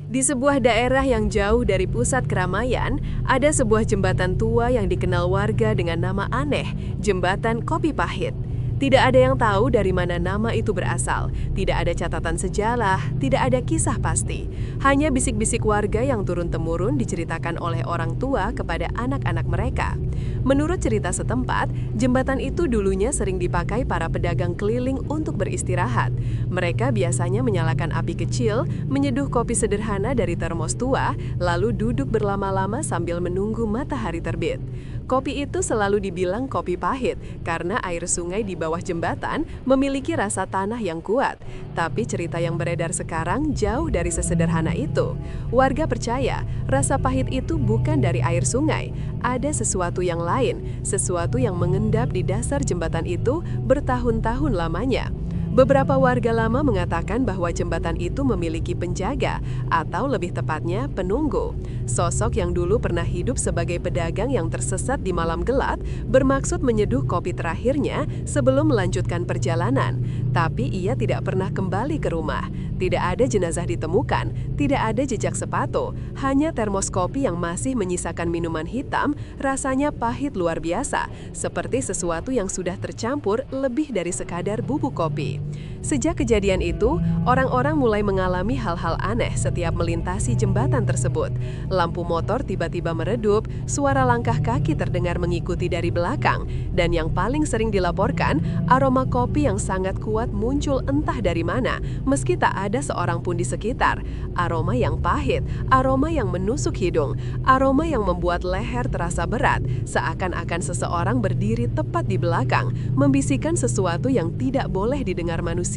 Di sebuah daerah yang jauh dari pusat keramaian, ada sebuah jembatan tua yang dikenal warga dengan nama aneh, Jembatan Kopi Pahit. Tidak ada yang tahu dari mana nama itu berasal, tidak ada catatan sejarah, tidak ada kisah pasti. Hanya bisik-bisik warga yang turun-temurun diceritakan oleh orang tua kepada anak-anak mereka. Menurut cerita setempat, jembatan itu dulunya sering dipakai para pedagang keliling untuk beristirahat. Mereka biasanya menyalakan api kecil, menyeduh kopi sederhana dari termos tua, lalu duduk berlama-lama sambil menunggu matahari terbit. Kopi itu selalu dibilang kopi pahit karena air sungai di bawah jembatan memiliki rasa tanah yang kuat. Tapi cerita yang beredar sekarang jauh dari sesederhana itu. Warga percaya rasa pahit itu bukan dari air sungai. Ada sesuatu yang lain, sesuatu yang mengendap di dasar jembatan itu bertahun-tahun lamanya. Beberapa warga lama mengatakan bahwa jembatan itu memiliki penjaga, atau lebih tepatnya penunggu. Sosok yang dulu pernah hidup sebagai pedagang yang tersesat di malam gelap bermaksud menyeduh kopi terakhirnya sebelum melanjutkan perjalanan. Tapi ia tidak pernah kembali ke rumah. Tidak ada jenazah ditemukan, tidak ada jejak sepatu, hanya termos kopi yang masih menyisakan minuman hitam, rasanya pahit luar biasa, seperti sesuatu yang sudah tercampur lebih dari sekadar bubuk kopi. Sejak kejadian itu, orang-orang mulai mengalami hal-hal aneh setiap melintasi jembatan tersebut. Lampu motor tiba-tiba meredup, suara langkah kaki terdengar mengikuti dari belakang, dan yang paling sering dilaporkan, aroma kopi yang sangat kuat muncul entah dari mana, meski tak ada seorang pun di sekitar. Aroma yang pahit, aroma yang menusuk hidung, aroma yang membuat leher terasa berat, seakan-akan seseorang berdiri tepat di belakang, membisikkan sesuatu yang tidak boleh didengar manusia.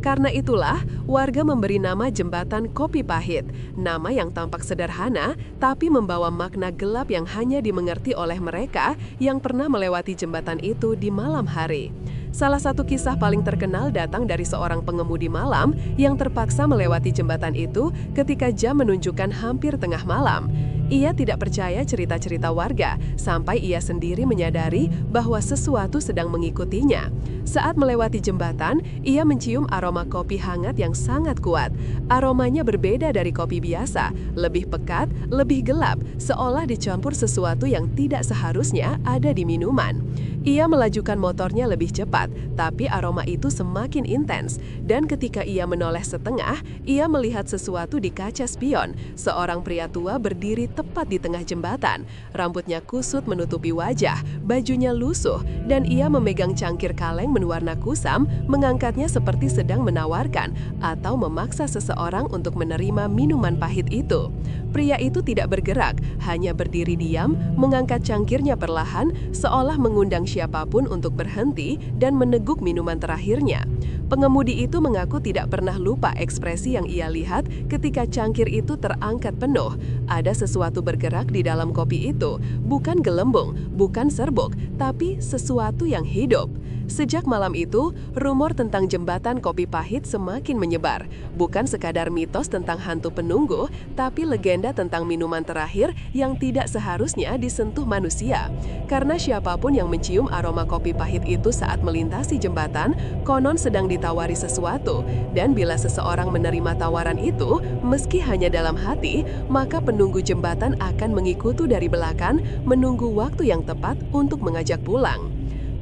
Karena itulah, warga memberi nama jembatan Kopi Pahit, nama yang tampak sederhana, tapi membawa makna gelap yang hanya dimengerti oleh mereka yang pernah melewati jembatan itu di malam hari. Salah satu kisah paling terkenal datang dari seorang pengemudi malam yang terpaksa melewati jembatan itu ketika jam menunjukkan hampir tengah malam. Ia tidak percaya cerita-cerita warga, sampai ia sendiri menyadari bahwa sesuatu sedang mengikutinya. Saat melewati jembatan, ia mencium aroma kopi hangat yang sangat kuat. Aromanya berbeda dari kopi biasa, lebih pekat, lebih gelap, seolah dicampur sesuatu yang tidak seharusnya ada di minuman. Ia melajukan motornya lebih cepat, tapi aroma itu semakin intens. Dan ketika ia menoleh setengah, ia melihat sesuatu di kaca spion. Seorang pria tua berdiri tepat di tengah jembatan. Rambutnya kusut menutupi wajah, bajunya lusuh, dan ia memegang cangkir kaleng berwarna kusam, mengangkatnya seperti sedang menawarkan atau memaksa seseorang untuk menerima minuman pahit itu. Pria itu tidak bergerak, hanya berdiri diam, mengangkat cangkirnya perlahan, seolah mengundang siapapun untuk berhenti dan meneguk minuman terakhirnya. Pengemudi itu mengaku tidak pernah lupa ekspresi yang ia lihat ketika cangkir itu terangkat penuh. Ada sesuatu bergerak di dalam kopi itu, bukan gelembung, bukan serbuk, tapi sesuatu yang hidup. Sejak malam itu, rumor tentang jembatan Kopi Pahit semakin menyebar. Bukan sekadar mitos tentang hantu penunggu, tapi legenda tentang minuman terakhir yang tidak seharusnya disentuh manusia. Karena siapapun yang mencium aroma kopi pahit itu saat melintasi jembatan, konon sedang ditawari sesuatu. Dan bila seseorang menerima tawaran itu, meski hanya dalam hati, maka penunggu jembatan akan mengikuti dari belakang, menunggu waktu yang tepat untuk mengajak pulang.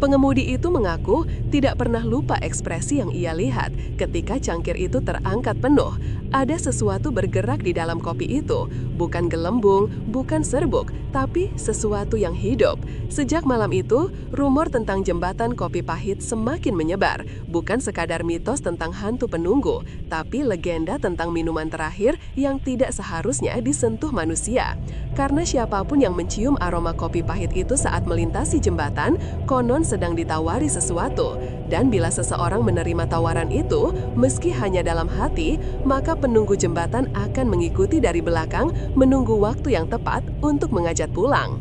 Pengemudi itu mengaku tidak pernah lupa ekspresi yang ia lihat ketika cangkir itu terangkat penuh. Ada sesuatu bergerak di dalam kopi itu, bukan gelembung, bukan serbuk, tapi sesuatu yang hidup. Sejak malam itu, rumor tentang jembatan Kopi Pahit semakin menyebar, bukan sekadar mitos tentang hantu penunggu, tapi legenda tentang minuman terakhir yang tidak seharusnya disentuh manusia. Karena siapapun yang mencium aroma kopi pahit itu saat melintasi jembatan, konon sedang ditawari sesuatu. Dan bila seseorang menerima tawaran itu, meski hanya dalam hati, maka penunggu jembatan akan mengikuti dari belakang, menunggu waktu yang tepat untuk mengajak pulang.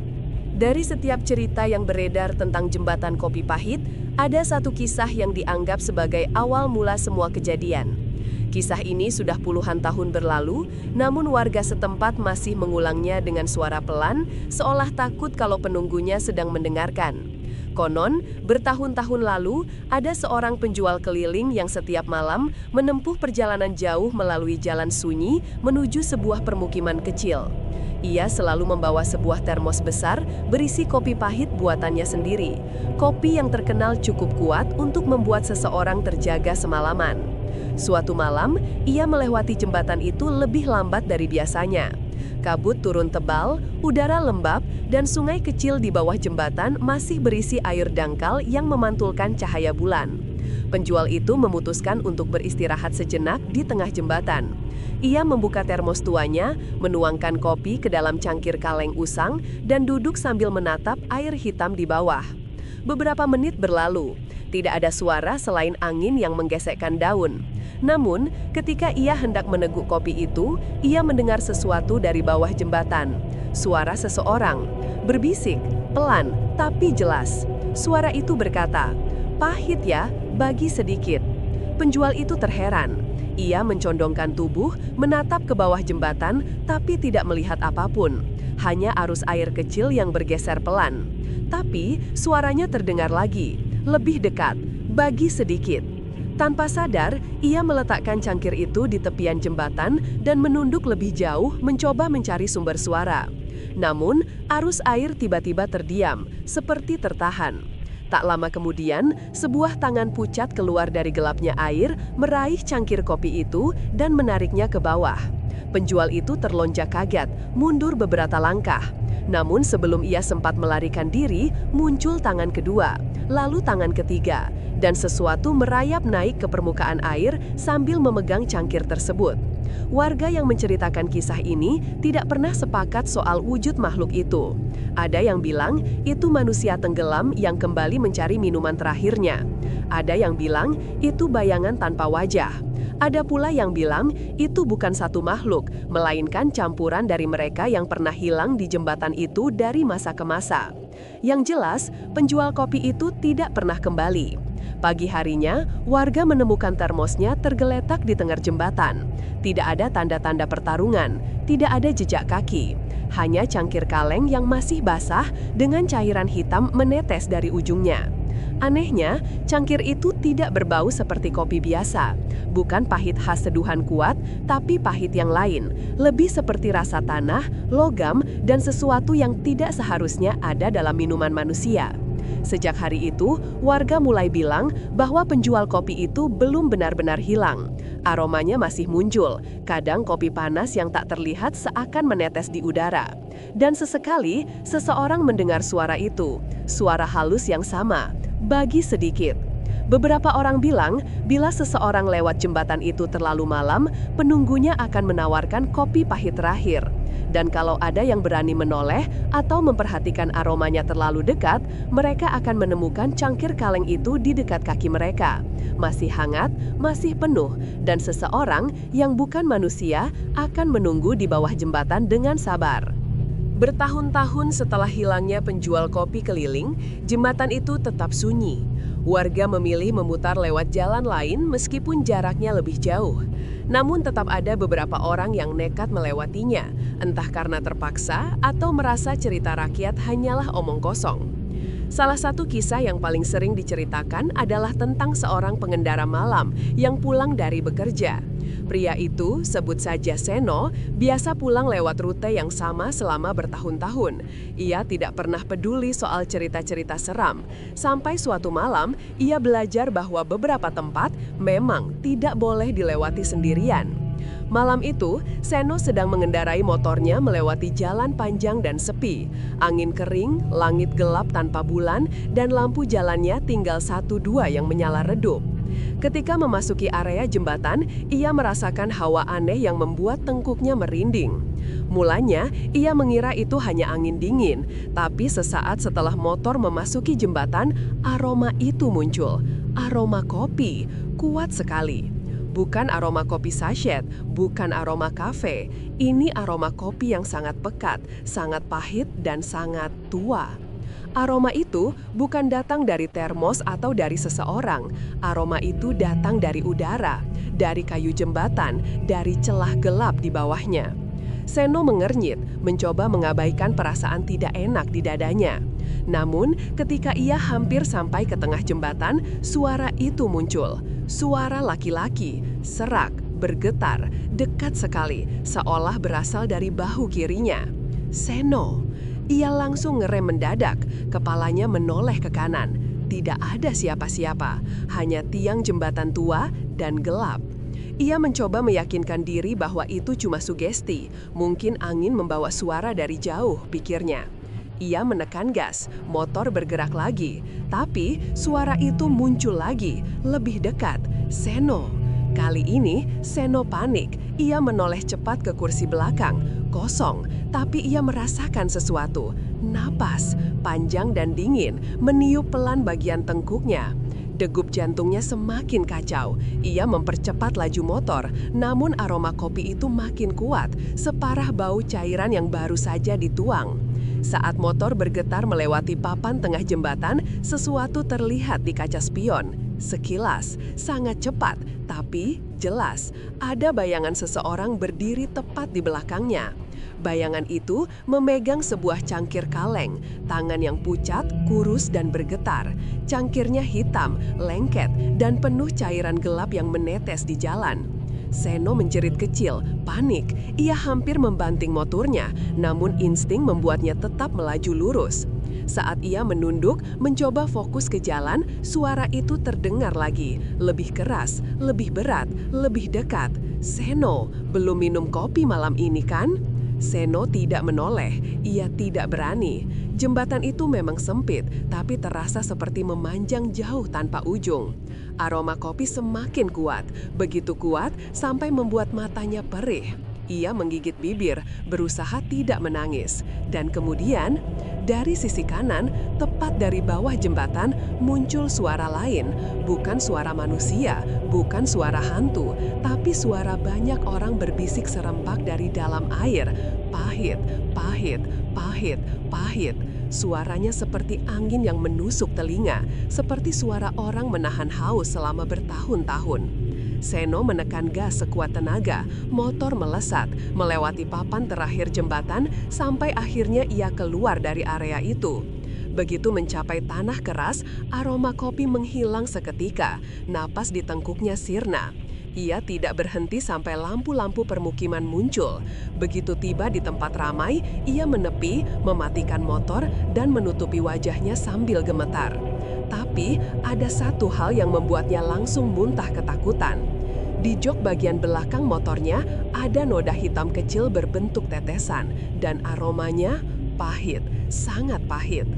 Dari setiap cerita yang beredar tentang jembatan Kopi Pahit, ada satu kisah yang dianggap sebagai awal mula semua kejadian. Kisah ini sudah puluhan tahun berlalu, namun warga setempat masih mengulangnya dengan suara pelan, seolah takut kalau penunggunya sedang mendengarkan. Konon, bertahun-tahun lalu, ada seorang penjual keliling yang setiap malam menempuh perjalanan jauh melalui jalan sunyi menuju sebuah permukiman kecil. Ia selalu membawa sebuah termos besar berisi kopi pahit buatannya sendiri. Kopi yang terkenal cukup kuat untuk membuat seseorang terjaga semalaman. Suatu malam, ia melewati jembatan itu lebih lambat dari biasanya. Kabut turun tebal, udara lembab, dan sungai kecil di bawah jembatan masih berisi air dangkal yang memantulkan cahaya bulan. Penjual itu memutuskan untuk beristirahat sejenak di tengah jembatan. Ia membuka termos tuanya, menuangkan kopi ke dalam cangkir kaleng usang, dan duduk sambil menatap air hitam di bawah. Beberapa menit berlalu, tidak ada suara selain angin yang menggesekkan daun. Namun, ketika ia hendak meneguk kopi itu, ia mendengar sesuatu dari bawah jembatan. Suara seseorang, berbisik, pelan, tapi jelas. Suara itu berkata, "Pahit ya, bagi sedikit." Penjual itu terheran. Ia mencondongkan tubuh, menatap ke bawah jembatan, tapi tidak melihat apapun. Hanya arus air kecil yang bergeser pelan. Tapi, suaranya terdengar lagi, lebih dekat, "Bagi sedikit." Tanpa sadar, ia meletakkan cangkir itu di tepian jembatan dan menunduk lebih jauh mencoba mencari sumber suara. Namun, arus air tiba-tiba terdiam, seperti tertahan. Tak lama kemudian, sebuah tangan pucat keluar dari gelapnya air, meraih cangkir kopi itu dan menariknya ke bawah. Penjual itu terlonjak kaget, mundur beberapa langkah. Namun sebelum ia sempat melarikan diri, muncul tangan kedua, lalu tangan ketiga, dan sesuatu merayap naik ke permukaan air sambil memegang cangkir tersebut. Warga yang menceritakan kisah ini tidak pernah sepakat soal wujud makhluk itu. Ada yang bilang itu manusia tenggelam yang kembali mencari minuman terakhirnya. Ada yang bilang itu bayangan tanpa wajah. Ada pula yang bilang itu bukan satu makhluk, melainkan campuran dari mereka yang pernah hilang di jembatan itu dari masa ke masa. Yang jelas, penjual kopi itu tidak pernah kembali. Pagi harinya, warga menemukan termosnya tergeletak di tengah jembatan. Tidak ada tanda-tanda pertarungan, tidak ada jejak kaki. Hanya cangkir kaleng yang masih basah dengan cairan hitam menetes dari ujungnya. Anehnya, cangkir itu tidak berbau seperti kopi biasa. Bukan pahit khas seduhan kuat, tapi pahit yang lain. Lebih seperti rasa tanah, logam, dan sesuatu yang tidak seharusnya ada dalam minuman manusia. Sejak hari itu, warga mulai bilang bahwa penjual kopi itu belum benar-benar hilang. Aromanya masih muncul, kadang kopi panas yang tak terlihat seakan menetes di udara. Dan sesekali, seseorang mendengar suara itu, suara halus yang sama, "Bagi sedikit." Beberapa orang bilang, bila seseorang lewat jembatan itu terlalu malam, penunggunya akan menawarkan kopi pahit terakhir. Dan kalau ada yang berani menoleh atau memperhatikan aromanya terlalu dekat, mereka akan menemukan cangkir kaleng itu di dekat kaki mereka. Masih hangat, masih penuh, dan seseorang yang bukan manusia akan menunggu di bawah jembatan dengan sabar. Bertahun-tahun setelah hilangnya penjual kopi keliling, jembatan itu tetap sunyi. Warga memilih memutar lewat jalan lain meskipun jaraknya lebih jauh. Namun tetap ada beberapa orang yang nekat melewatinya, entah karena terpaksa atau merasa cerita rakyat hanyalah omong kosong. Salah satu kisah yang paling sering diceritakan adalah tentang seorang pengendara malam yang pulang dari bekerja. Pria itu, sebut saja Seno, biasa pulang lewat rute yang sama selama bertahun-tahun. Ia tidak pernah peduli soal cerita-cerita seram. Sampai suatu malam, ia belajar bahwa beberapa tempat memang tidak boleh dilewati sendirian. Malam itu, Seno sedang mengendarai motornya melewati jalan panjang dan sepi. Angin kering, langit gelap tanpa bulan, dan lampu jalannya tinggal 1-2 yang menyala redup. Ketika memasuki area jembatan, ia merasakan hawa aneh yang membuat tengkuknya merinding. Mulanya, ia mengira itu hanya angin dingin, tapi sesaat setelah motor memasuki jembatan, aroma itu muncul. Aroma kopi, kuat sekali. Bukan aroma kopi sachet, bukan aroma kafe. Ini aroma kopi yang sangat pekat, sangat pahit, dan sangat tua. Aroma itu bukan datang dari termos atau dari seseorang. Aroma itu datang dari udara, dari kayu jembatan, dari celah gelap di bawahnya. Seno mengernyit, mencoba mengabaikan perasaan tidak enak di dadanya. Namun, ketika ia hampir sampai ke tengah jembatan, suara itu muncul. Suara laki-laki, serak, bergetar, dekat sekali, seolah berasal dari bahu kirinya. Seno. Ia langsung ngerem mendadak, kepalanya menoleh ke kanan. Tidak ada siapa-siapa, hanya tiang jembatan tua dan gelap. Ia mencoba meyakinkan diri bahwa itu cuma sugesti, mungkin angin membawa suara dari jauh, pikirnya. Ia menekan gas, motor bergerak lagi, tapi suara itu muncul lagi, lebih dekat. Seno. Kali ini, Seno panik. Ia menoleh cepat ke kursi belakang, kosong, tapi ia merasakan sesuatu. Napas, panjang dan dingin, meniup pelan bagian tengkuknya. Degup jantungnya semakin kacau. Ia mempercepat laju motor, namun aroma kopi itu makin kuat, separah bau cairan yang baru saja dituang. Saat motor bergetar melewati papan tengah jembatan, sesuatu terlihat di kaca spion. Sekilas, sangat cepat, tapi jelas, ada bayangan seseorang berdiri tepat di belakangnya. Bayangan itu memegang sebuah cangkir kaleng, tangan yang pucat, kurus, dan bergetar. Cangkirnya hitam, lengket, dan penuh cairan gelap yang menetes di jalan. Seno menjerit kecil, panik. Ia hampir membanting motornya, namun insting membuatnya tetap melaju lurus. Saat ia menunduk, mencoba fokus ke jalan, suara itu terdengar lagi. Lebih keras, lebih berat, lebih dekat. Seno, belum minum kopi malam ini kan? Seno tidak menoleh, ia tidak berani. Jembatan itu memang sempit, tapi terasa seperti memanjang jauh tanpa ujung. Aroma kopi semakin kuat, begitu kuat sampai membuat matanya perih. Ia menggigit bibir, berusaha tidak menangis. Dan kemudian, dari sisi kanan, tepat dari bawah jembatan, muncul suara lain. Bukan suara manusia, bukan suara hantu, tapi suara banyak orang berbisik serempak dari dalam air. Pahit, pahit, pahit, pahit. Suaranya seperti angin yang menusuk telinga, seperti suara orang menahan haus selama bertahun-tahun. Seno menekan gas sekuat tenaga, motor melesat, melewati papan terakhir jembatan, sampai akhirnya ia keluar dari area itu. Begitu mencapai tanah keras, aroma kopi menghilang seketika, napas di tengkuknya sirna. Ia tidak berhenti sampai lampu-lampu permukiman muncul. Begitu tiba di tempat ramai, ia menepi, mematikan motor, dan menutupi wajahnya sambil gemetar. Tapi, ada satu hal yang membuatnya langsung muntah ketakutan. Di jok bagian belakang motornya, ada noda hitam kecil berbentuk tetesan, dan aromanya pahit, sangat pahit.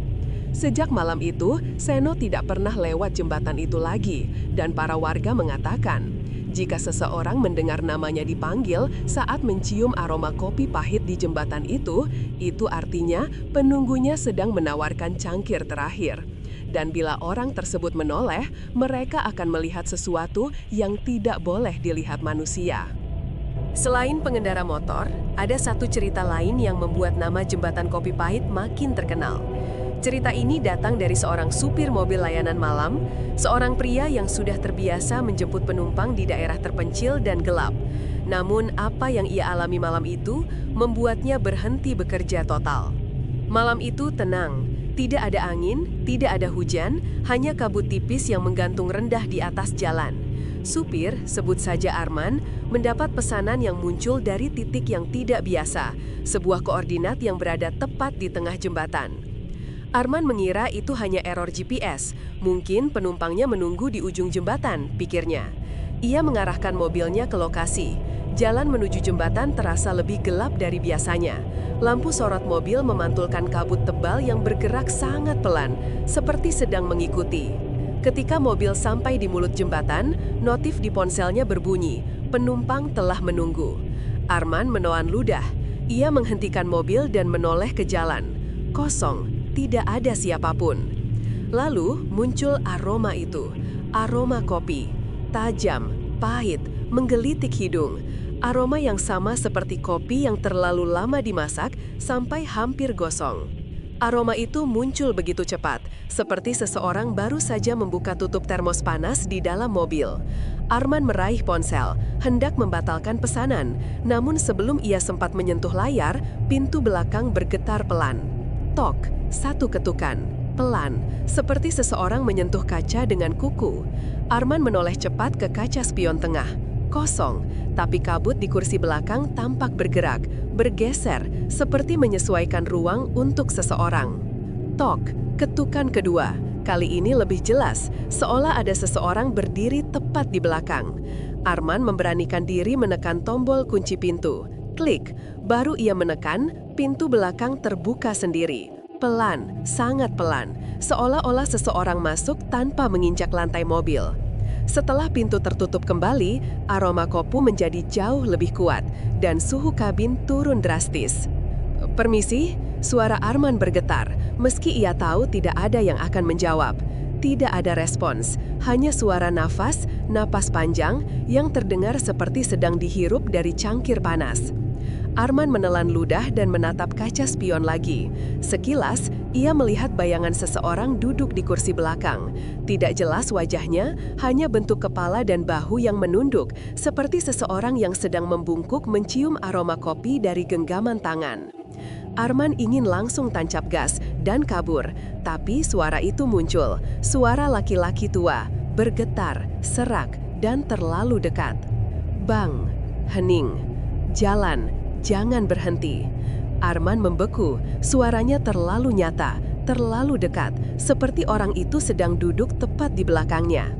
Sejak malam itu, Seno tidak pernah lewat jembatan itu lagi, dan para warga mengatakan, jika seseorang mendengar namanya dipanggil saat mencium aroma kopi pahit di jembatan itu artinya penunggunya sedang menawarkan cangkir terakhir. Dan bila orang tersebut menoleh, mereka akan melihat sesuatu yang tidak boleh dilihat manusia. Selain pengendara motor, ada satu cerita lain yang membuat nama jembatan Kopi Pahit makin terkenal. Cerita ini datang dari seorang supir mobil layanan malam, seorang pria yang sudah terbiasa menjemput penumpang di daerah terpencil dan gelap. Namun apa yang ia alami malam itu membuatnya berhenti bekerja total. Malam itu tenang. Tidak ada angin, tidak ada hujan, hanya kabut tipis yang menggantung rendah di atas jalan. Supir, sebut saja Arman, mendapat pesanan yang muncul dari titik yang tidak biasa, sebuah koordinat yang berada tepat di tengah jembatan. Arman mengira itu hanya error GPS, mungkin penumpangnya menunggu di ujung jembatan, pikirnya. Ia mengarahkan mobilnya ke lokasi. Jalan menuju jembatan terasa lebih gelap dari biasanya. Lampu sorot mobil memantulkan kabut tebal yang bergerak sangat pelan, seperti sedang mengikuti. Ketika mobil sampai di mulut jembatan, notif di ponselnya berbunyi, penumpang telah menunggu. Arman menelan ludah. Ia menghentikan mobil dan menoleh ke jalan. Kosong, tidak ada siapapun. Lalu muncul aroma itu, aroma kopi. Tajam, pahit, menggelitik hidung. Aroma yang sama seperti kopi yang terlalu lama dimasak sampai hampir gosong. Aroma itu muncul begitu cepat, seperti seseorang baru saja membuka tutup termos panas di dalam mobil. Arman meraih ponsel, hendak membatalkan pesanan, namun sebelum ia sempat menyentuh layar, pintu belakang bergetar pelan. Tok, satu ketukan, pelan, seperti seseorang menyentuh kaca dengan kuku. Arman menoleh cepat ke kaca spion tengah. Kosong, tapi kabut di kursi belakang tampak bergerak, bergeser, seperti menyesuaikan ruang untuk seseorang. Tok, ketukan kedua. Kali ini lebih jelas, seolah ada seseorang berdiri tepat di belakang. Arman memberanikan diri menekan tombol kunci pintu. Klik, baru ia menekan, pintu belakang terbuka sendiri. Pelan, sangat pelan, seolah-olah seseorang masuk tanpa menginjak lantai mobil. Setelah pintu tertutup kembali, aroma kopi menjadi jauh lebih kuat dan suhu kabin turun drastis. "Permisi," suara Arman bergetar, meski ia tahu tidak ada yang akan menjawab. Tidak ada respons, hanya suara napas panjang yang terdengar seperti sedang dihirup dari cangkir panas. Arman menelan ludah dan menatap kaca spion lagi. Sekilas, ia melihat bayangan seseorang duduk di kursi belakang. Tidak jelas wajahnya, hanya bentuk kepala dan bahu yang menunduk, seperti seseorang yang sedang membungkuk mencium aroma kopi dari genggaman tangan. Arman ingin langsung tancap gas dan kabur, tapi suara itu muncul. Suara laki-laki tua, bergetar, serak, dan terlalu dekat. "Bang, hening, jalan. Jangan berhenti." Arman membeku, suaranya terlalu nyata, terlalu dekat, seperti orang itu sedang duduk tepat di belakangnya.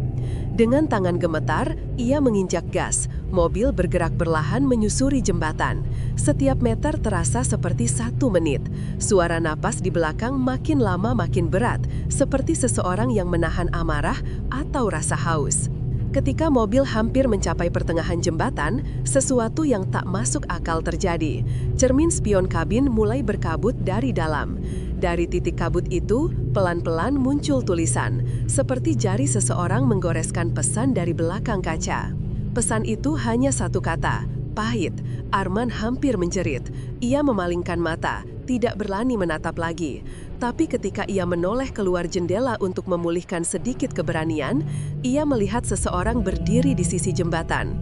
Dengan tangan gemetar, ia menginjak gas. Mobil bergerak perlahan menyusuri jembatan. Setiap meter terasa seperti 1 menit. Suara napas di belakang makin lama makin berat, seperti seseorang yang menahan amarah atau rasa haus. Ketika mobil hampir mencapai pertengahan jembatan, sesuatu yang tak masuk akal terjadi. Cermin spion kabin mulai berkabut dari dalam. Dari titik kabut itu, pelan-pelan muncul tulisan, seperti jari seseorang menggoreskan pesan dari belakang kaca. Pesan itu hanya satu kata, pahit. Arman hampir menjerit. Ia memalingkan mata, tidak berani menatap lagi. Tapi ketika ia menoleh keluar jendela untuk memulihkan sedikit keberanian, ia melihat seseorang berdiri di sisi jembatan.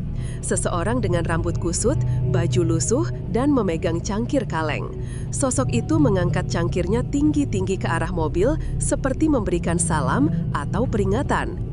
Seseorang dengan rambut kusut, baju lusuh, dan memegang cangkir kaleng. Sosok itu mengangkat cangkirnya tinggi-tinggi ke arah mobil, seperti memberikan salam atau peringatan.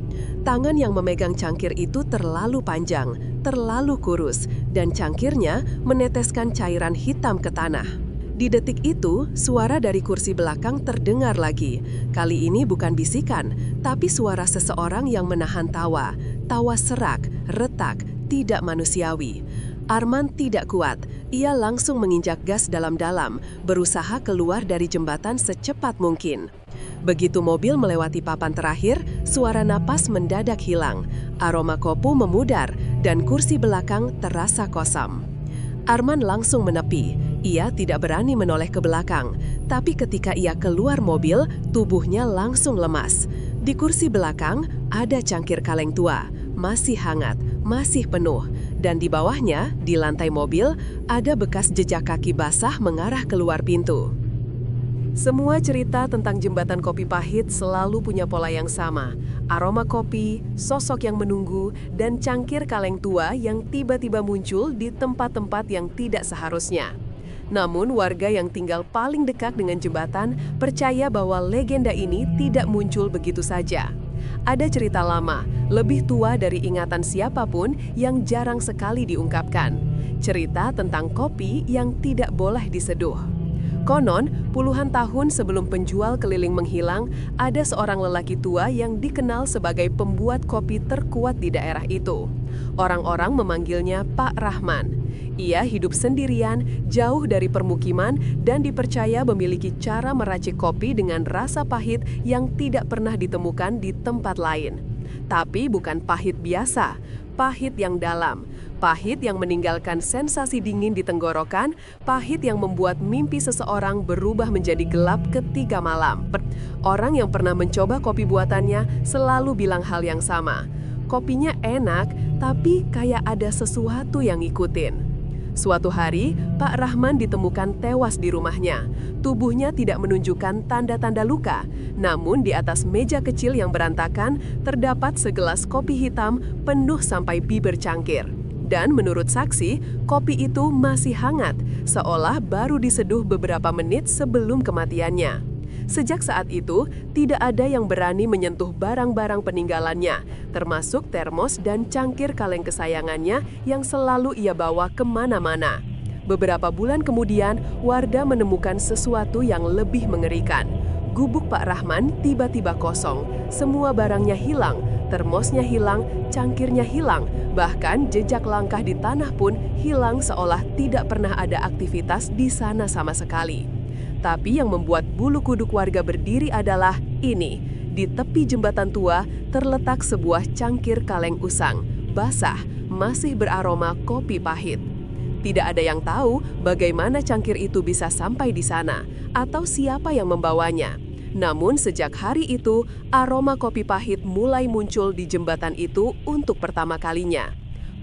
Tangan yang memegang cangkir itu terlalu panjang, terlalu kurus, dan cangkirnya meneteskan cairan hitam ke tanah. Di detik itu, suara dari kursi belakang terdengar lagi. Kali ini bukan bisikan, tapi suara seseorang yang menahan tawa. Tawa serak, retak, tidak manusiawi. Arman tidak kuat. Ia langsung menginjak gas dalam-dalam, berusaha keluar dari jembatan secepat mungkin. Begitu mobil melewati papan terakhir, suara napas mendadak hilang. Aroma kopi memudar, dan kursi belakang terasa kosong. Arman langsung menepi. Ia tidak berani menoleh ke belakang, tapi ketika ia keluar mobil, tubuhnya langsung lemas. Di kursi belakang ada cangkir kaleng tua, masih hangat, masih penuh, dan di bawahnya, di lantai mobil, ada bekas jejak kaki basah mengarah keluar pintu. Semua cerita tentang jembatan kopi pahit selalu punya pola yang sama. Aroma kopi, sosok yang menunggu, dan cangkir kaleng tua yang tiba-tiba muncul di tempat-tempat yang tidak seharusnya. Namun warga yang tinggal paling dekat dengan jembatan percaya bahwa legenda ini tidak muncul begitu saja. Ada cerita lama, lebih tua dari ingatan siapapun yang jarang sekali diungkapkan. Cerita tentang kopi yang tidak boleh diseduh. Konon, puluhan tahun sebelum penjual keliling menghilang, ada seorang lelaki tua yang dikenal sebagai pembuat kopi terkuat di daerah itu. Orang-orang memanggilnya Pak Rahman. Ia hidup sendirian, jauh dari permukiman, dan dipercaya memiliki cara meracik kopi dengan rasa pahit yang tidak pernah ditemukan di tempat lain. Tapi bukan pahit biasa, pahit yang dalam. Pahit yang meninggalkan sensasi dingin di tenggorokan, pahit yang membuat mimpi seseorang berubah menjadi gelap ketika malam. Orang yang pernah mencoba kopi buatannya selalu bilang hal yang sama. Kopinya enak, tapi kayak ada sesuatu yang ngikutin. Suatu hari, Pak Rahman ditemukan tewas di rumahnya. Tubuhnya tidak menunjukkan tanda-tanda luka, namun di atas meja kecil yang berantakan terdapat segelas kopi hitam penuh sampai bibir cangkir. Dan menurut saksi, kopi itu masih hangat, seolah baru diseduh beberapa menit sebelum kematiannya. Sejak saat itu, tidak ada yang berani menyentuh barang-barang peninggalannya, termasuk termos dan cangkir kaleng kesayangannya yang selalu ia bawa kemana-mana. Beberapa bulan kemudian, warga menemukan sesuatu yang lebih mengerikan. Gubuk Pak Rahman tiba-tiba kosong, semua barangnya hilang, termosnya hilang, cangkirnya hilang, bahkan jejak langkah di tanah pun hilang seolah tidak pernah ada aktivitas di sana sama sekali. Tapi yang membuat bulu kuduk warga berdiri adalah ini. Di tepi jembatan tua terletak sebuah cangkir kaleng usang, basah, masih beraroma kopi pahit. Tidak ada yang tahu bagaimana cangkir itu bisa sampai di sana atau siapa yang membawanya. Namun sejak hari itu, aroma kopi pahit mulai muncul di jembatan itu untuk pertama kalinya.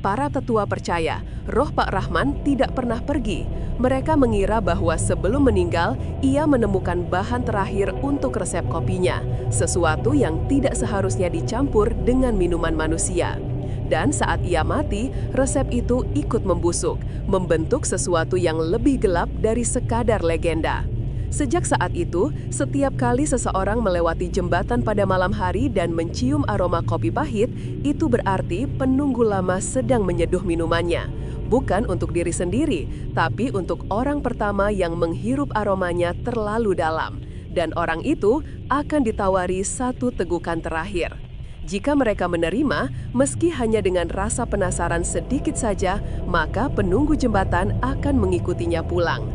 Para tetua percaya, roh Pak Rahman tidak pernah pergi. Mereka mengira bahwa sebelum meninggal, ia menemukan bahan terakhir untuk resep kopinya, sesuatu yang tidak seharusnya dicampur dengan minuman manusia. Dan saat ia mati, resep itu ikut membusuk, membentuk sesuatu yang lebih gelap dari sekadar legenda. Sejak saat itu, setiap kali seseorang melewati jembatan pada malam hari dan mencium aroma kopi pahit, itu berarti penunggu lama sedang menyeduh minumannya. Bukan untuk diri sendiri, tapi untuk orang pertama yang menghirup aromanya terlalu dalam. Dan orang itu akan ditawari satu tegukan terakhir. Jika mereka menerima, meski hanya dengan rasa penasaran sedikit saja, maka penunggu jembatan akan mengikutinya pulang.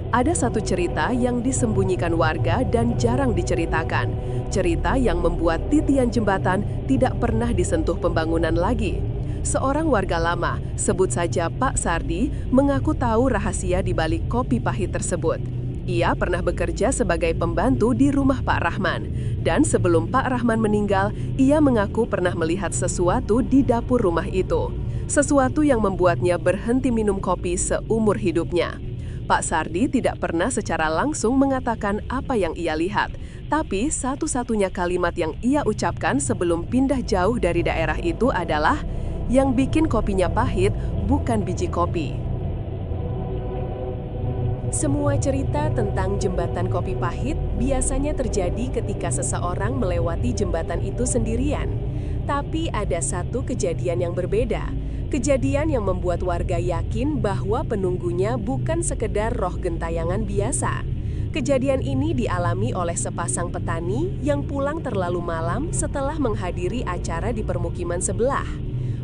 Ada satu cerita yang disembunyikan warga dan jarang diceritakan. Cerita yang membuat titian jembatan tidak pernah disentuh pembangunan lagi. Seorang warga lama, sebut saja Pak Sardi, mengaku tahu rahasia di balik kopi pahit tersebut. Ia pernah bekerja sebagai pembantu di rumah Pak Rahman. Dan sebelum Pak Rahman meninggal, ia mengaku pernah melihat sesuatu di dapur rumah itu. Sesuatu yang membuatnya berhenti minum kopi seumur hidupnya. Pak Sardi tidak pernah secara langsung mengatakan apa yang ia lihat, tapi satu-satunya kalimat yang ia ucapkan sebelum pindah jauh dari daerah itu adalah, "Yang bikin kopinya pahit bukan biji kopi." Semua cerita tentang jembatan kopi pahit biasanya terjadi ketika seseorang melewati jembatan itu sendirian. Tapi ada satu kejadian yang berbeda. Kejadian yang membuat warga yakin bahwa penunggunya bukan sekedar roh gentayangan biasa. Kejadian ini dialami oleh sepasang petani yang pulang terlalu malam setelah menghadiri acara di permukiman sebelah.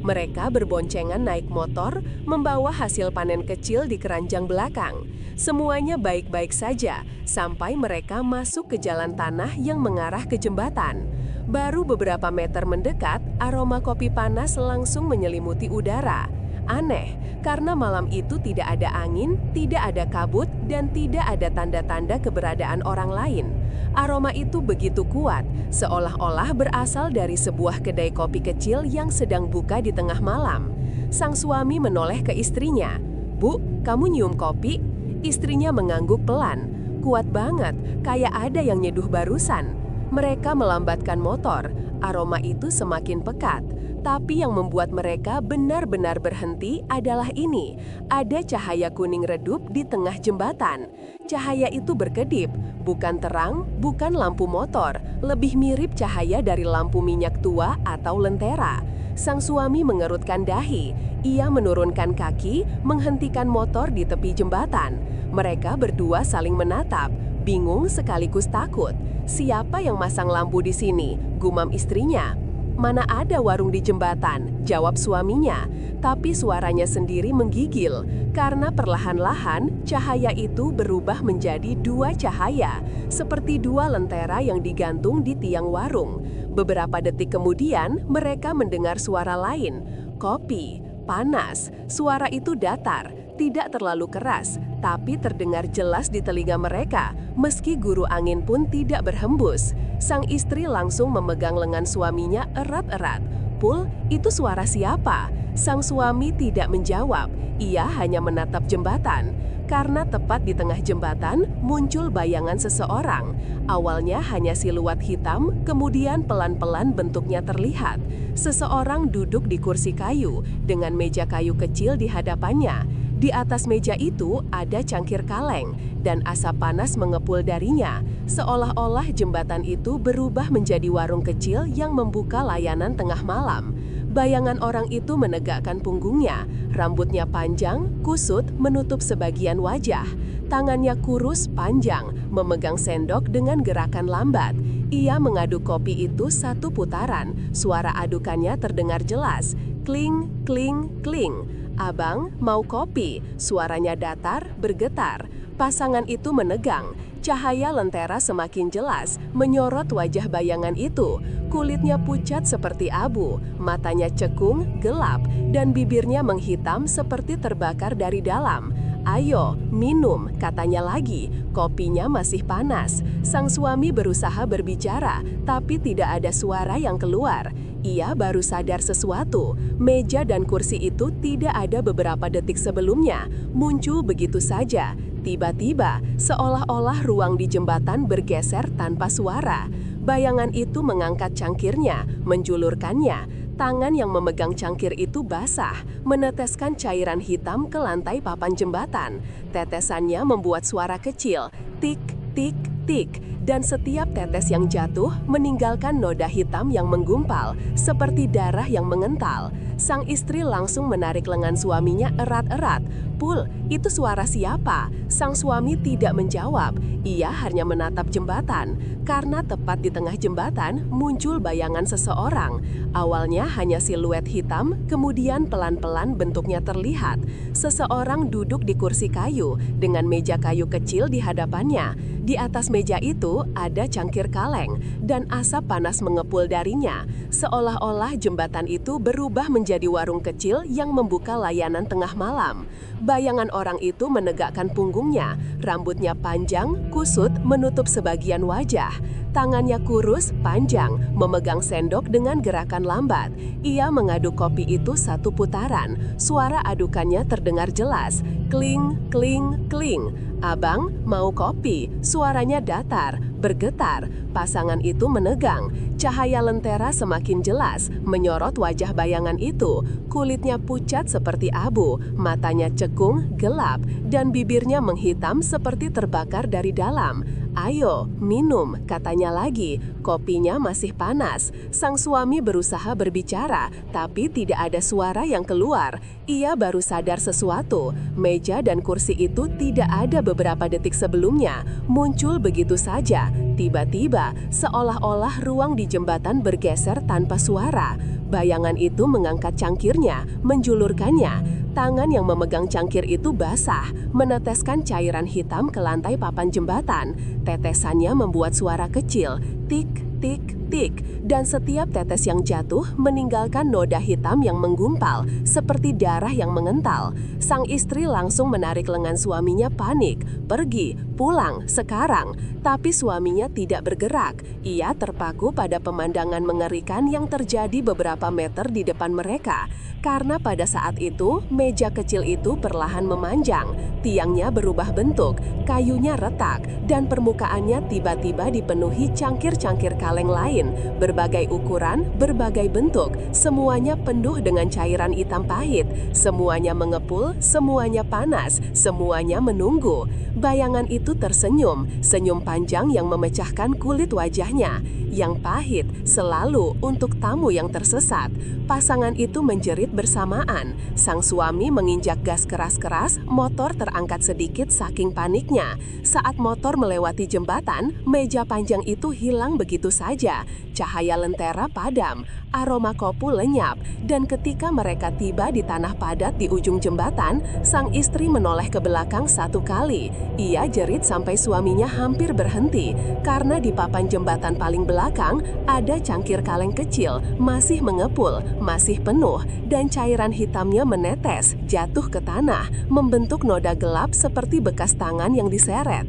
Mereka berboncengan naik motor, membawa hasil panen kecil di keranjang belakang. Semuanya baik-baik saja, sampai mereka masuk ke jalan tanah yang mengarah ke jembatan. Baru beberapa meter mendekat, aroma kopi panas langsung menyelimuti udara. Aneh, karena malam itu tidak ada angin, tidak ada kabut, dan tidak ada tanda-tanda keberadaan orang lain. Aroma itu begitu kuat, seolah-olah berasal dari sebuah kedai kopi kecil yang sedang buka di tengah malam. Sang suami menoleh ke istrinya. "Bu, kamu nyium kopi?" Istrinya mengangguk pelan. "Kuat banget, kayak ada yang nyeduh barusan." Mereka melambatkan motor, aroma itu semakin pekat. Tapi yang membuat mereka benar-benar berhenti adalah ini. Ada cahaya kuning redup di tengah jembatan. Cahaya itu berkedip, bukan terang, bukan lampu motor, lebih mirip cahaya dari lampu minyak tua atau lentera. Sang suami mengerutkan dahi. Ia menurunkan kaki, menghentikan motor di tepi jembatan. Mereka berdua saling menatap, bingung sekaligus takut. "Siapa yang masang lampu di sini?" gumam istrinya. "Mana ada warung di jembatan?" jawab suaminya. Tapi suaranya sendiri menggigil, karena perlahan-lahan cahaya itu berubah menjadi dua cahaya, seperti dua lentera yang digantung di tiang warung. Beberapa detik kemudian, mereka mendengar suara lain. Kopi, panas, suara itu datar, tidak terlalu keras, tapi terdengar jelas di telinga mereka, meski guru angin pun tidak berhembus. Sang istri langsung memegang lengan suaminya erat-erat. "Pul, itu suara siapa?" Sang suami tidak menjawab, ia hanya menatap jembatan. Karena tepat di tengah jembatan muncul bayangan seseorang. Awalnya hanya siluet hitam, kemudian pelan-pelan bentuknya terlihat. Seseorang duduk di kursi kayu dengan meja kayu kecil di hadapannya. Di atas meja itu ada cangkir kaleng dan asap panas mengepul darinya. Seolah-olah jembatan itu berubah menjadi warung kecil yang membuka layanan tengah malam. Bayangan orang itu menegakkan punggungnya, rambutnya panjang, kusut, menutup sebagian wajah. Tangannya kurus, panjang, memegang sendok dengan gerakan lambat. Ia mengaduk kopi itu satu putaran, suara adukannya terdengar jelas. Kling, kling, kling. "Abang, mau kopi?" Suaranya datar, bergetar. Pasangan itu menegang. Cahaya lentera semakin jelas, menyorot wajah bayangan itu. Kulitnya pucat seperti abu, matanya cekung, gelap, dan bibirnya menghitam seperti terbakar dari dalam. "Ayo, minum," katanya lagi. Kopinya masih panas. Sang suami berusaha berbicara, tapi tidak ada suara yang keluar. Ia baru sadar sesuatu. Meja dan kursi itu tidak ada beberapa detik sebelumnya. Muncul begitu saja. Tiba-tiba, seolah-olah ruang di jembatan bergeser tanpa suara. Bayangan itu mengangkat cangkirnya, menjulurkannya. Tangan yang memegang cangkir itu basah, meneteskan cairan hitam ke lantai papan jembatan. Tetesannya membuat suara kecil, tik, tik, tik. Dan setiap tetes yang jatuh meninggalkan noda hitam yang menggumpal, seperti darah yang mengental. Sang istri langsung menarik lengan suaminya erat-erat. "Pul, itu suara siapa?" Sang suami tidak menjawab, ia hanya menatap jembatan. Karena tepat di tengah jembatan muncul bayangan seseorang. Awalnya hanya siluet hitam, kemudian pelan-pelan bentuknya terlihat. Seseorang duduk di kursi kayu dengan meja kayu kecil di hadapannya. Di atas meja itu ada cangkir kaleng dan asap panas mengepul darinya. Seolah-olah jembatan itu berubah menjadi warung kecil yang membuka layanan tengah malam. Bayangan orang itu menegakkan punggungnya, rambutnya panjang, kusut, menutup sebagian wajah. Tangannya kurus, panjang, memegang sendok dengan gerakan lambat. Ia mengaduk kopi itu satu putaran. Suara adukannya terdengar jelas. Kling, kling, kling. "Abang, mau kopi?" Suaranya datar, bergetar. Pasangan itu menegang. Cahaya lentera semakin jelas, menyorot wajah bayangan itu. Kulitnya pucat seperti abu, matanya cekung, gelap, dan bibirnya menghitam seperti terbakar dari dalam. "Ayo, minum," katanya lagi. Kopinya masih panas. Sang suami berusaha berbicara, tapi tidak ada suara yang keluar. Ia baru sadar sesuatu. Meja dan kursi itu tidak ada beberapa detik sebelumnya. Muncul begitu saja. Tiba-tiba, seolah-olah ruang di jembatan bergeser tanpa suara. Bayangan itu mengangkat cangkirnya, menjulurkannya. Tangan yang memegang cangkir itu basah, meneteskan cairan hitam ke lantai papan jembatan. Tetesannya membuat suara kecil, tik, tik, tik. Dan setiap tetes yang jatuh meninggalkan noda hitam yang menggumpal, seperti darah yang mengental. Sang istri langsung menarik lengan suaminya panik. "Pergi, pulang, sekarang." Tapi suaminya tidak bergerak. Ia terpaku pada pemandangan mengerikan yang terjadi beberapa meter di depan mereka. Karena pada saat itu, meja kecil itu perlahan memanjang. Tiangnya berubah bentuk, kayunya retak, dan permukaannya tiba-tiba dipenuhi cangkir-cangkir kaleng lain. Berbagai ukuran, berbagai bentuk, semuanya penuh dengan cairan hitam pahit. Semuanya mengepul, semuanya panas, semuanya menunggu. Bayangan itu tersenyum, senyum panjang yang memecahkan kulit wajahnya. Yang pahit selalu untuk tamu yang tersesat. Pasangan itu menjerit bersamaan. Sang suami menginjak gas keras-keras, motor terangkat sedikit saking paniknya. Saat motor melewati jembatan, meja panjang itu hilang begitu saja. Cahaya lentera padam, aroma kopi lenyap, dan ketika mereka tiba di tanah padat di ujung jembatan, sang istri menoleh ke belakang satu kali. Ia jerit sampai suaminya hampir berhenti, karena di papan jembatan paling belakang ada cangkir kaleng kecil, masih mengepul, masih penuh, dan cairan hitamnya menetes, jatuh ke tanah, membentuk noda gelap seperti bekas tangan yang diseret.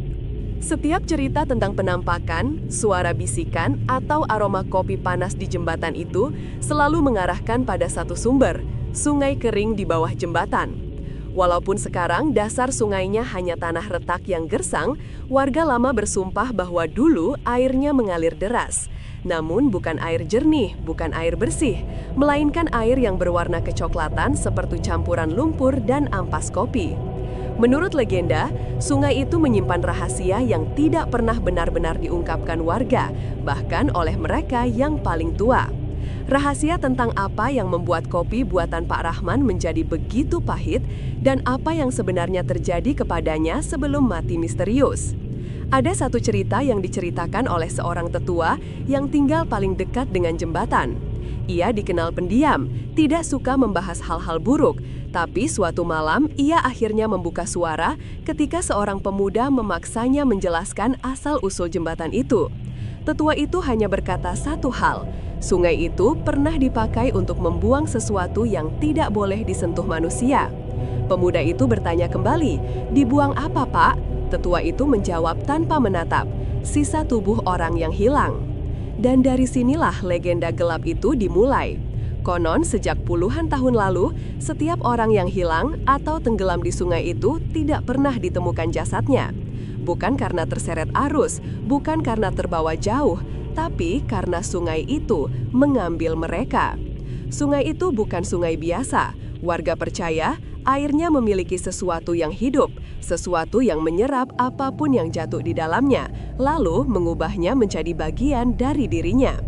Setiap cerita tentang penampakan, suara bisikan, atau aroma kopi panas di jembatan itu selalu mengarahkan pada satu sumber, sungai kering di bawah jembatan. Walaupun sekarang dasar sungainya hanya tanah retak yang gersang, warga lama bersumpah bahwa dulu airnya mengalir deras. Namun bukan air jernih, bukan air bersih, melainkan air yang berwarna kecoklatan seperti campuran lumpur dan ampas kopi. Menurut legenda, sungai itu menyimpan rahasia yang tidak pernah benar-benar diungkapkan warga, bahkan oleh mereka yang paling tua. Rahasia tentang apa yang membuat kopi buatan Pak Rahman menjadi begitu pahit dan apa yang sebenarnya terjadi kepadanya sebelum mati misterius. Ada satu cerita yang diceritakan oleh seorang tetua yang tinggal paling dekat dengan jembatan. Ia dikenal pendiam, tidak suka membahas hal-hal buruk, tapi suatu malam ia akhirnya membuka suara ketika seorang pemuda memaksanya menjelaskan asal-usul jembatan itu. Tetua itu hanya berkata satu hal, sungai itu pernah dipakai untuk membuang sesuatu yang tidak boleh disentuh manusia. Pemuda itu bertanya kembali, "Dibuang apa, Pak?" Tetua itu menjawab tanpa menatap, "Sisa tubuh orang yang hilang." Dan dari sinilah legenda gelap itu dimulai. Konon sejak puluhan tahun lalu, setiap orang yang hilang atau tenggelam di sungai itu tidak pernah ditemukan jasadnya. Bukan karena terseret arus, bukan karena terbawa jauh, tapi karena sungai itu mengambil mereka. Sungai itu bukan sungai biasa. Warga percaya airnya memiliki sesuatu yang hidup, sesuatu yang menyerap apapun yang jatuh di dalamnya, lalu mengubahnya menjadi bagian dari dirinya.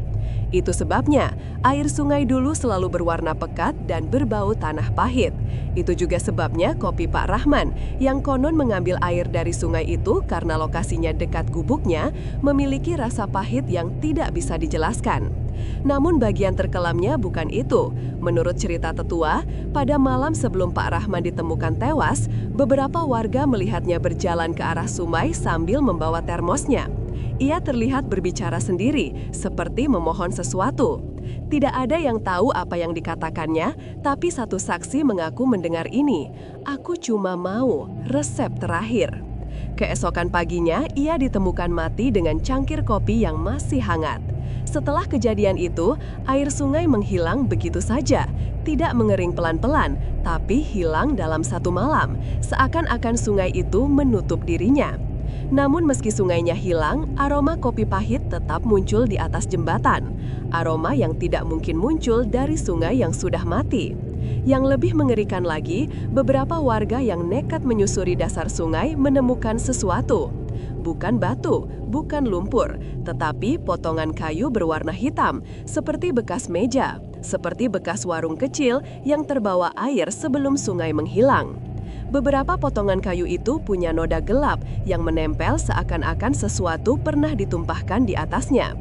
Itu sebabnya air sungai dulu selalu berwarna pekat dan berbau tanah pahit. Itu juga sebabnya kopi Pak Rahman yang konon mengambil air dari sungai itu karena lokasinya dekat gubuknya memiliki rasa pahit yang tidak bisa dijelaskan. Namun bagian terkelamnya bukan itu. Menurut cerita tetua, pada malam sebelum Pak Rahman ditemukan tewas, beberapa warga melihatnya berjalan ke arah sungai sambil membawa termosnya. Ia terlihat berbicara sendiri, seperti memohon sesuatu. Tidak ada yang tahu apa yang dikatakannya, tapi satu saksi mengaku mendengar ini. "Aku cuma mau resep terakhir." Keesokan paginya, ia ditemukan mati dengan cangkir kopi yang masih hangat. Setelah kejadian itu, air sungai menghilang begitu saja. Tidak mengering pelan-pelan, tapi hilang dalam satu malam, seakan-akan sungai itu menutup dirinya. Namun meski sungainya hilang, aroma kopi pahit tetap muncul di atas jembatan. Aroma yang tidak mungkin muncul dari sungai yang sudah mati. Yang lebih mengerikan lagi, beberapa warga yang nekat menyusuri dasar sungai menemukan sesuatu. Bukan batu, bukan lumpur, tetapi potongan kayu berwarna hitam, seperti bekas meja, seperti bekas warung kecil yang terbawa air sebelum sungai menghilang. Beberapa potongan kayu itu punya noda gelap yang menempel seakan-akan sesuatu pernah ditumpahkan di atasnya.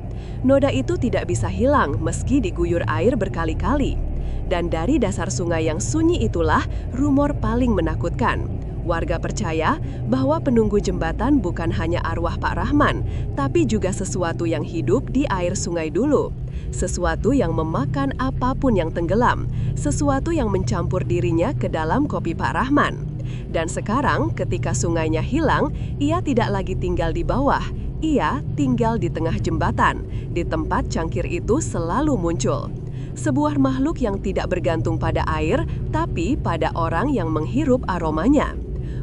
Noda itu tidak bisa hilang meski diguyur air berkali-kali. Dan dari dasar sungai yang sunyi itulah rumor paling menakutkan. Warga percaya bahwa penunggu jembatan bukan hanya arwah Pak Rahman, tapi juga sesuatu yang hidup di air sungai dulu. Sesuatu yang memakan apapun yang tenggelam, sesuatu yang mencampur dirinya ke dalam kopi Pak Rahman. Dan sekarang ketika sungainya hilang, ia tidak lagi tinggal di bawah, ia tinggal di tengah jembatan, di tempat cangkir itu selalu muncul. Sebuah makhluk yang tidak bergantung pada air, tapi pada orang yang menghirup aromanya.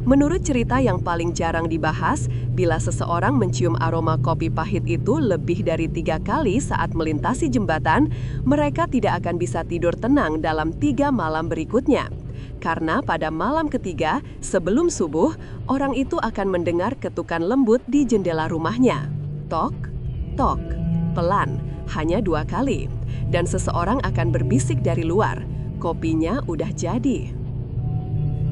Menurut cerita yang paling jarang dibahas, bila seseorang mencium aroma kopi pahit itu lebih dari 3 kali saat melintasi jembatan, mereka tidak akan bisa tidur tenang dalam 3 malam berikutnya. Karena pada malam ketiga, sebelum subuh, orang itu akan mendengar ketukan lembut di jendela rumahnya. Tok, tok, pelan, hanya 2 kali. Dan seseorang akan berbisik dari luar, kopinya udah jadi.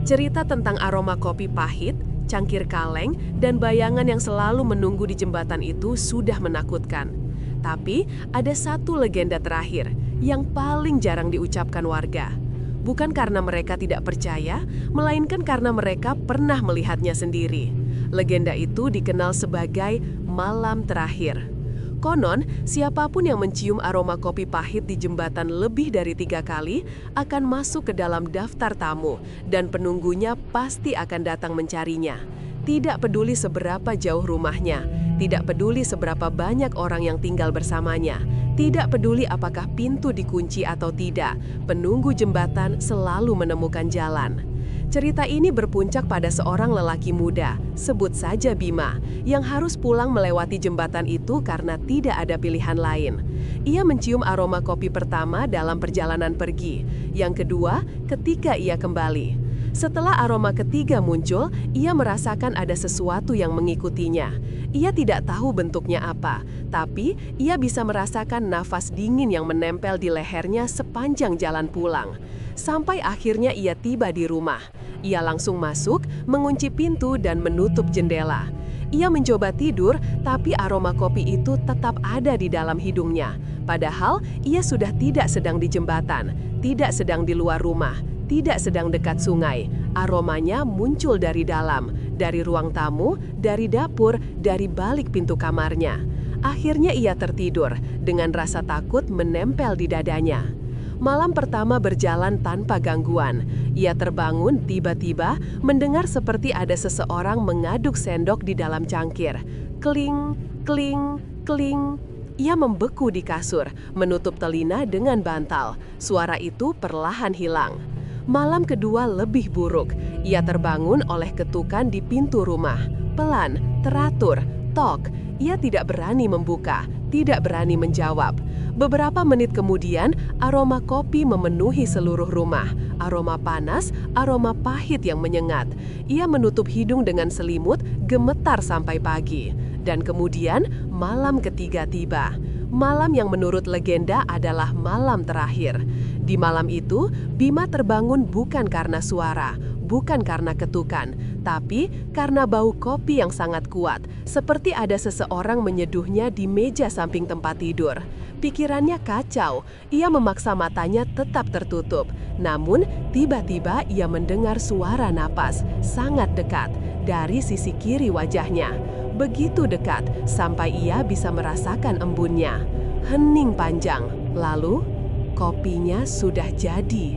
Cerita tentang aroma kopi pahit, cangkir kaleng, dan bayangan yang selalu menunggu di jembatan itu sudah menakutkan. Tapi ada satu legenda terakhir yang paling jarang diucapkan warga. Bukan karena mereka tidak percaya, melainkan karena mereka pernah melihatnya sendiri. Legenda itu dikenal sebagai malam terakhir. Konon, siapapun yang mencium aroma kopi pahit di jembatan lebih dari 3 kali akan masuk ke dalam daftar tamu dan penunggunya pasti akan datang mencarinya. Tidak peduli seberapa jauh rumahnya, tidak peduli seberapa banyak orang yang tinggal bersamanya, tidak peduli apakah pintu dikunci atau tidak, penunggu jembatan selalu menemukan jalan. Cerita ini berpuncak pada seorang lelaki muda, sebut saja Bima, yang harus pulang melewati jembatan itu karena tidak ada pilihan lain. Ia mencium aroma kopi pertama dalam perjalanan pergi, yang kedua ketika ia kembali. Setelah aroma ketiga muncul, ia merasakan ada sesuatu yang mengikutinya. Ia tidak tahu bentuknya apa, tapi ia bisa merasakan nafas dingin yang menempel di lehernya sepanjang jalan pulang. Sampai akhirnya ia tiba di rumah. Ia langsung masuk, mengunci pintu dan menutup jendela. Ia mencoba tidur, tapi aroma kopi itu tetap ada di dalam hidungnya. Padahal ia sudah tidak sedang di jembatan, tidak sedang di luar rumah, tidak sedang dekat sungai. Aromanya muncul dari dalam, dari ruang tamu, dari dapur, dari balik pintu kamarnya. Akhirnya ia tertidur, dengan rasa takut menempel di dadanya. Malam pertama berjalan tanpa gangguan. Ia terbangun tiba-tiba mendengar seperti ada seseorang mengaduk sendok di dalam cangkir. Kling, kling, kling. Ia membeku di kasur, menutup telinga dengan bantal. Suara itu perlahan hilang. Malam kedua lebih buruk. Ia terbangun oleh ketukan di pintu rumah. Pelan, teratur, tok. Ia tidak berani membuka, tidak berani menjawab. Beberapa menit kemudian, aroma kopi memenuhi seluruh rumah. Aroma panas, aroma pahit yang menyengat. Ia menutup hidung dengan selimut, gemetar sampai pagi. Dan kemudian, malam ketiga tiba. Malam yang menurut legenda adalah malam terakhir. Di malam itu, Bima terbangun bukan karena suara, bukan karena ketukan, tapi karena bau kopi yang sangat kuat, seperti ada seseorang menyeduhnya di meja samping tempat tidur. Pikirannya kacau, ia memaksa matanya tetap tertutup. Namun, tiba-tiba ia mendengar suara napas, sangat dekat, dari sisi kiri wajahnya. Begitu dekat, sampai ia bisa merasakan embunnya. Hening panjang, lalu kopinya sudah jadi.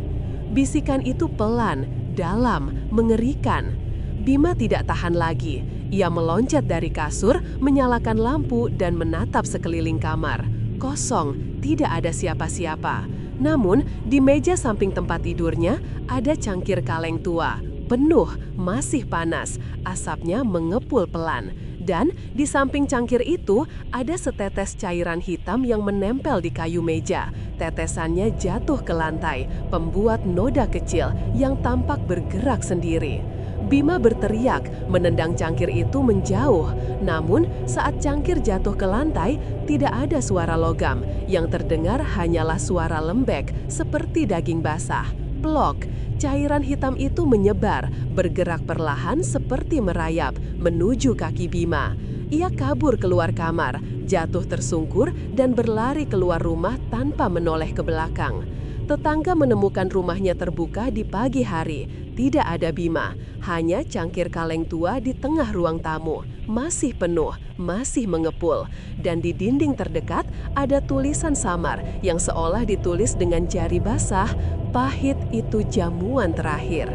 Bisikan itu pelan, dalam, mengerikan. Bima tidak tahan lagi. Ia meloncat dari kasur, menyalakan lampu dan menatap sekeliling kamar. Kosong, tidak ada siapa-siapa. Namun, di meja samping tempat tidurnya ada cangkir kaleng tua, penuh, masih panas, asapnya mengepul pelan. Dan di samping cangkir itu ada setetes cairan hitam yang menempel di kayu meja. Tetesannya jatuh ke lantai, membuat noda kecil yang tampak bergerak sendiri. Bima berteriak, menendang cangkir itu menjauh. Namun, saat cangkir jatuh ke lantai, tidak ada suara logam. Yang terdengar hanyalah suara lembek, seperti daging basah. Plok, cairan hitam itu menyebar, bergerak perlahan seperti merayap, menuju kaki Bima. Ia kabur keluar kamar, jatuh tersungkur, dan berlari keluar rumah tanpa menoleh ke belakang. Tetangga menemukan rumahnya terbuka di pagi hari. Tidak ada Bima, hanya cangkir kaleng tua di tengah ruang tamu. Masih penuh, masih mengepul. Dan di dinding terdekat ada tulisan samar yang seolah ditulis dengan jari basah, "Pahit itu jamuan terakhir."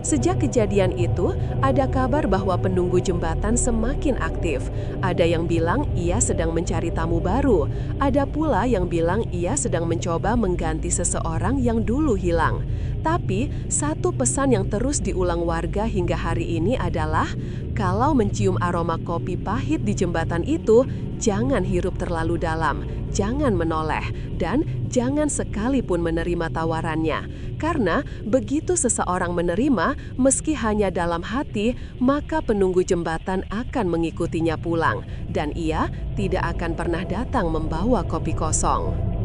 Sejak kejadian itu, ada kabar bahwa penunggu jembatan semakin aktif. Ada yang bilang ia sedang mencari tamu baru. Ada pula yang bilang ia sedang mencoba mengganti seseorang yang dulu hilang. Tapi, satu pesan yang terus diulang warga hingga hari ini adalah, kalau mencium aroma kopi pahit di jembatan itu, jangan hirup terlalu dalam, jangan menoleh, dan jangan sekalipun menerima tawarannya. Karena begitu seseorang menerima, meski hanya dalam hati, maka penunggu jembatan akan mengikutinya pulang. Dan ia tidak akan pernah datang membawa kopi kosong.